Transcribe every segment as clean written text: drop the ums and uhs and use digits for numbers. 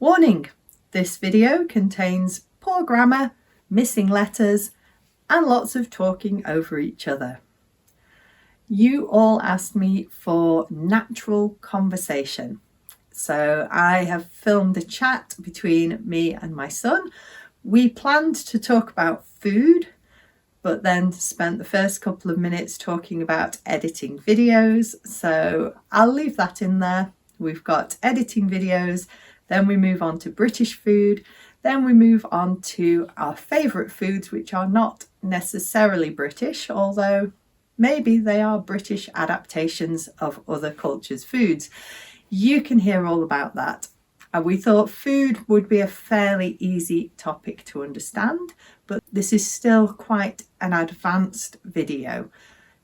Warning, this video contains poor grammar, missing letters, and lots of talking over each other. You all asked me for natural conversation. So I have filmed a chat between me and my son. We planned to talk about food, but then spent the first couple of minutes talking about editing videos. So I'll leave that in there. We've got editing videos, then we move on to British food, then we move on to our favourite foods, which are not necessarily British, although maybe they are British adaptations of other cultures' foods. You can hear all about that. And we thought food would be a fairly easy topic to understand, but this is still quite an advanced video.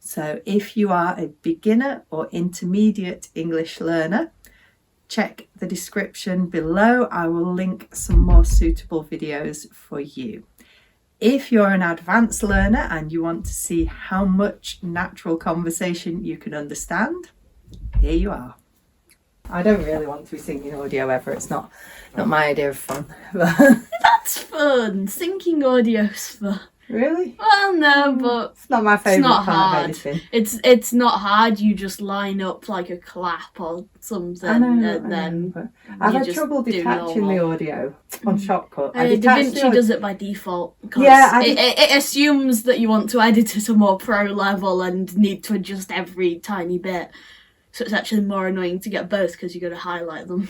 So if you are a beginner or intermediate English learner, check the description below. I will link some more suitable videos for you. If you're an advanced learner and you want to see how much natural conversation you can understand, here you are. I don't really want to be singing audio ever. It's not my idea of fun. That's fun. Syncing audio's fun. Really? Well, no, but it's not my favourite not part hard. of editing. It's not hard. You just line up like a clap or something, and then I've you had just trouble do detaching the normal. audio on Shortcut. DaVinci does it by default. Yeah, it assumes that you want to edit at a more pro level and need to adjust every tiny bit. So it's actually more annoying to get both because you got to highlight them.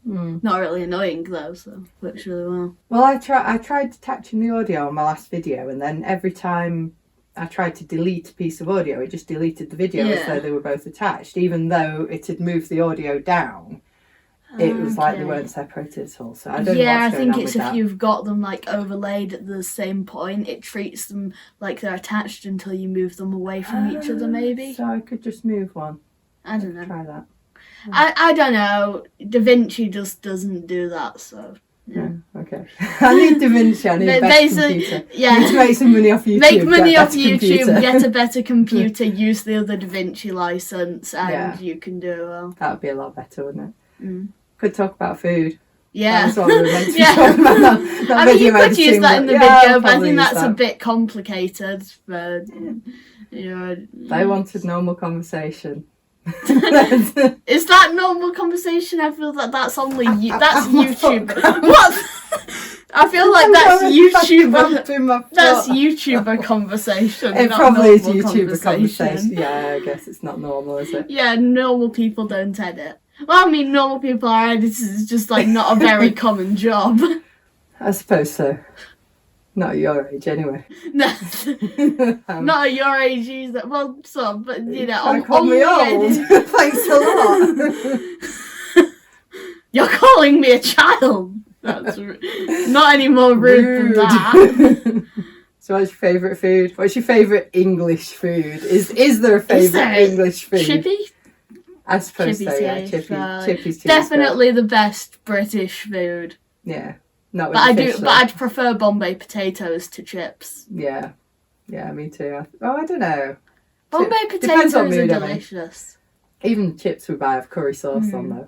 Not really annoying though, so works really well. Well, I tried detaching the audio on my last video, and then every time I tried to delete a piece of audio, it just deleted the video as though they were both attached, even though it had moved the audio down. It was like they weren't separated at all. So I don't know what's going on with that. If you've got them like overlaid at the same point, it treats them like they're attached until you move them away from each other. Maybe. So I could just move one. I don't know. Try that. I don't know. DaVinci just doesn't do that, so yeah. Okay. I need DaVinci. I need a better computer. Yeah. Need to make some money off YouTube. Make money off YouTube. Computer. Get a better computer. Use the other DaVinci license, and you can do it well. That would be a lot better, wouldn't it? Could talk about food. Yeah. That's what we were meant to be talking about. I mean, you could use that in the video, but I think that's a bit complicated. But They wanted normal conversation. Is that normal conversation? I feel that that's only that's YouTube. What? I feel like that's YouTuber. That's YouTuber conversation. It probably is YouTuber conversation. Yeah, I guess it's not normal, is it? Yeah, normal people don't edit. Well, I mean, normal people are editors. It's just like not a very common job. I suppose so. Not at your age, anyway. No, not at your age either. Well, some, but you know, Don't call me old. Thanks a lot. You're calling me a child. That's not any more rude than that. So, what's your favourite food? What's your favourite English food? Is there a favourite English food? Chippy? I suppose so. Yeah, Chippy's definitely the best British food. Yeah. Not with but I'd prefer Bombay potatoes to chips. Yeah, me too. I don't know. Bombay potatoes are delicious. Even chips we buy have curry sauce on though.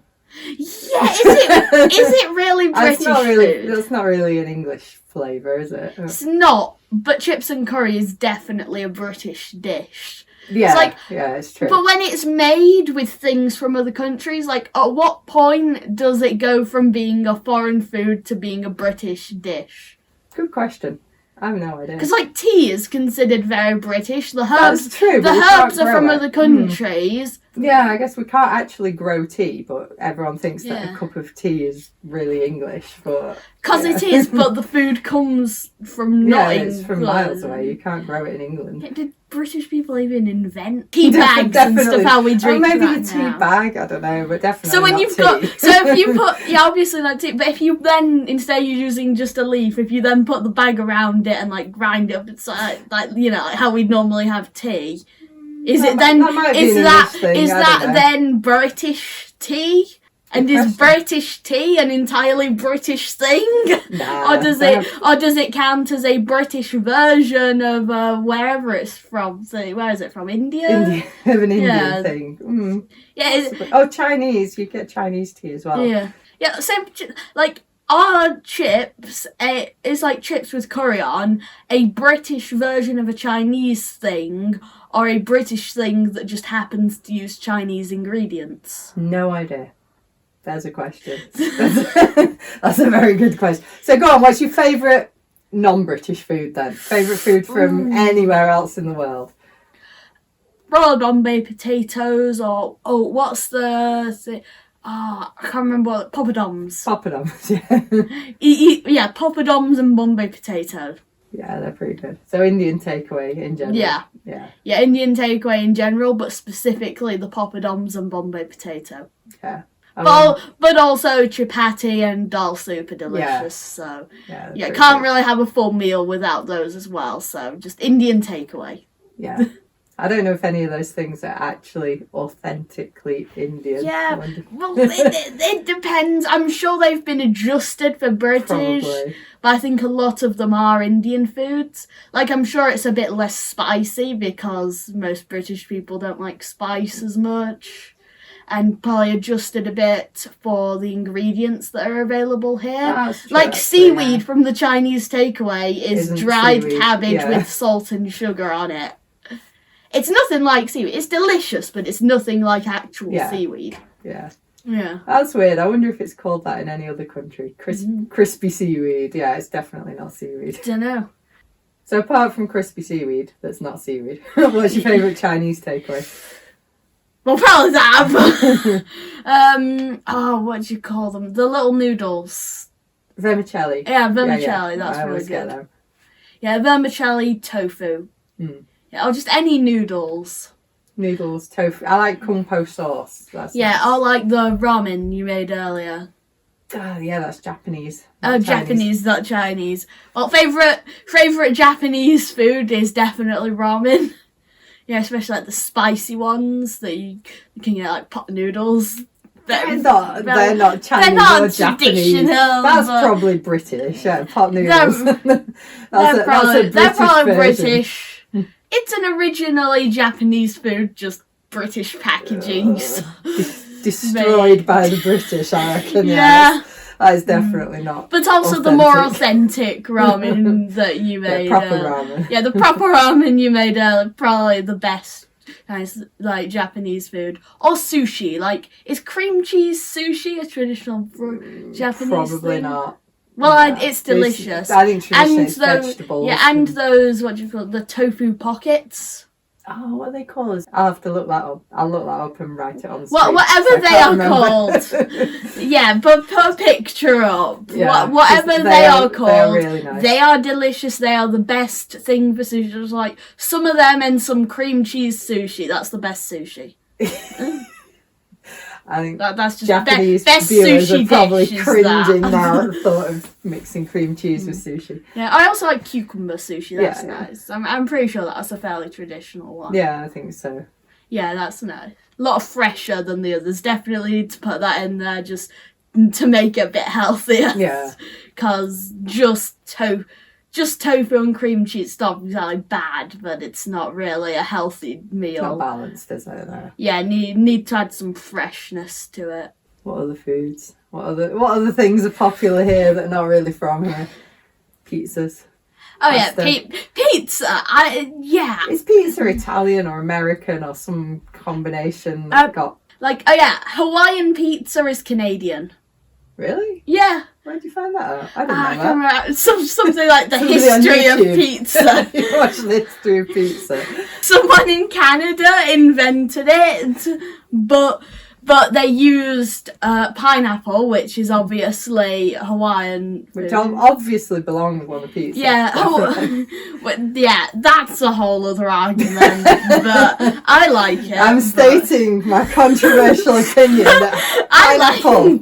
Yeah, is it really British food? That's not really an English flavour, is it? It's not, but chips and curry is definitely a British dish. Yeah, it's true. But when it's made with things from other countries, like at what point does it go from being a foreign food to being a British dish? Good question. I have no idea. Because like tea is considered very British. The herbs, That's true, the herbs are from other countries. Yeah, I guess we can't actually grow tea, but everyone thinks that a cup of tea is really English. Because it is, but the food comes from not England. It's from miles away. You can't grow it in England. Yeah, did British people even invent tea bags and stuff? How we drink maybe that the tea now? bag. I don't know, but definitely. So when not you've tea. if you put obviously not tea, but if you then instead of using just a leaf, if you then put the bag around it and like grind it up, it's like how we normally have tea. Is that then British tea? And is British tea an entirely British thing? Nah, or does it count as a British version of wherever it's from? So where is it from? India? An Indian thing. Yeah. Chinese. You get Chinese tea as well. Yeah. Yeah. So like are chips, it's like chips with curry on, a British version of a Chinese thing, or a British thing that just happens to use Chinese ingredients? No idea. There's a question. That's a very good question. So go on, what's your favourite non-British food then? Favourite food from anywhere else in the world? Rolled Bombay potatoes, or what's the I can't remember what poppadoms. Poppadoms, Yeah, poppadoms and Bombay potato. Yeah, they're pretty good. So Indian takeaway in general. Yeah, Indian takeaway in general, but specifically the poppadoms and Bombay potato. Yeah. But also chapati and dal soup are delicious. So can't really have a full meal without those as well. So just Indian takeaway. Yeah. I don't know if any of those things are actually authentically Indian. Yeah, well, it depends. I'm sure they've been adjusted for British, Probably. but I think a lot of them are Indian foods. Like, I'm sure it's a bit less spicy because most British people don't like spice as much, and probably adjusted a bit for the ingredients that are available here. That's true, like actually, seaweed from the Chinese takeaway is dried seaweed, cabbage with salt and sugar on it. It's nothing like seaweed. It's delicious, but it's nothing like actual seaweed. Yeah. Yeah. That's weird. I wonder if it's called that in any other country. Crispy seaweed. Yeah, it's definitely not seaweed. Dunno. So apart from crispy seaweed, that's not seaweed, what's your favourite Chinese takeaway? Well, probably that. What do you call them? The little noodles. Vermicelli. Yeah, vermicelli. That's really good. Yeah, vermicelli, tofu. Yeah, or just any noodles. Noodles, tofu. I like kung po sauce. That's nice. Or like the ramen you made earlier. Oh, yeah, that's Japanese. Japanese, not Chinese. Well, favourite Japanese food is definitely ramen. Yeah, especially like the spicy ones that you can get, like pot noodles. They're not Chinese they're not or Japanese. traditional. That's probably British. Yeah, pot noodles. They're probably version. British. It's an originally Japanese food, just British packaging. Destroyed by the British, I reckon. Yeah. That is definitely not. But also the more authentic ramen that you made. The proper ramen. Yeah, the proper ramen you made probably the best like Japanese food. Or sushi. Like, is cream cheese sushi a traditional Japanese Probably thing? not. Well, it's delicious. I think traditionally it's vegetables. Yeah, and those, what do you call it, the tofu pockets. Oh, what are they called? I'll have to look that up. I'll look that up and write it on the screen. Whatever they are called. Yeah, but put a picture up. Yeah, whatever they are called. They are really nice. They are delicious. They are the best thing for sushi. Just like some of them and some cream cheese sushi. That's the best sushi. I think that's just Japanese best viewers sushi are probably dish, cringing now at the thought of mixing cream cheese with sushi. Yeah, I also like cucumber sushi. That's nice. I'm pretty sure that's a fairly traditional one. Yeah, I think so. Yeah, that's nice. A lot fresher than the others. Definitely need to put that in there just to make it a bit healthier. Yeah. Because just tofu and cream cheese stuff is like bad, but it's not really a healthy meal. Not balanced, is it? No. Yeah, need to add some freshness to it. What other foods? What other things are popular here that are not really from here? Pizzas. Oh pasta. Yeah, pizza. Is pizza Italian or American or some combination? Hawaiian pizza is Canadian. Really? Yeah. Where did you find that out? I didn't know I that. can't remember. Something like the history of pizza. You watched the history of pizza. Someone in Canada invented it, but they used pineapple, which is obviously Hawaiian food. Which obviously belongs on a pizza. Yeah, that's a whole other argument, but I like it. I'm stating my controversial opinion that pineapple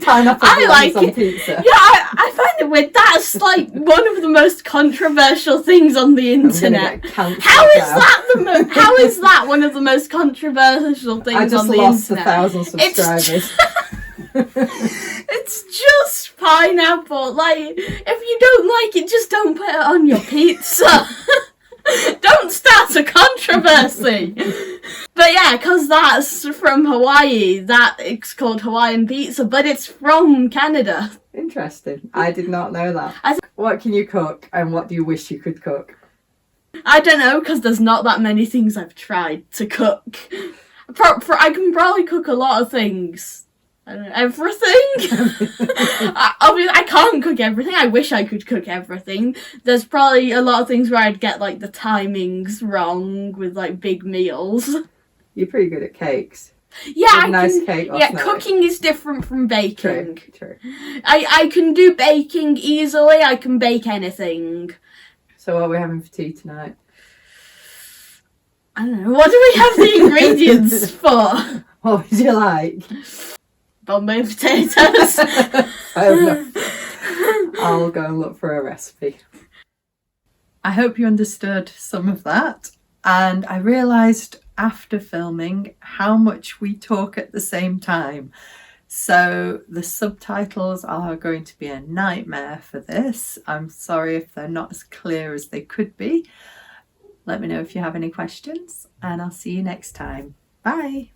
belongs on pizza. Yeah, I find it weird. That's like one of the most controversial things on the internet. How is that one of the most controversial things on the internet? I just lost 1,000 subscribers. It's just pineapple. Like, if you don't like it, just don't put it on your pizza. Don't start a controversy. But yeah, because that's from Hawaii, it's called Hawaiian pizza, but it's from Canada. Interesting. I did not know that. What can you cook and what do you wish you could cook? I don't know, because there's not that many things I've tried to cook. I can probably cook a lot of things. I don't know, everything? Obviously, I can't cook everything. I wish I could cook everything. There's probably a lot of things where I'd get, like, the timings wrong with, like, big meals. You're pretty good at cakes. Yeah, Cake yeah, cooking is different from baking. True. I can do baking easily. I can bake anything. So what are we having for tea tonight? I don't know. What do we have the ingredients for? What would you like? Bombay potatoes. Fair enough. I'll go and look for a recipe. I hope you understood some of that. And I realised after filming how much we talk at the same time. So the subtitles are going to be a nightmare for this. I'm sorry if they're not as clear as they could be. Let me know if you have any questions and I'll see you next time. Bye.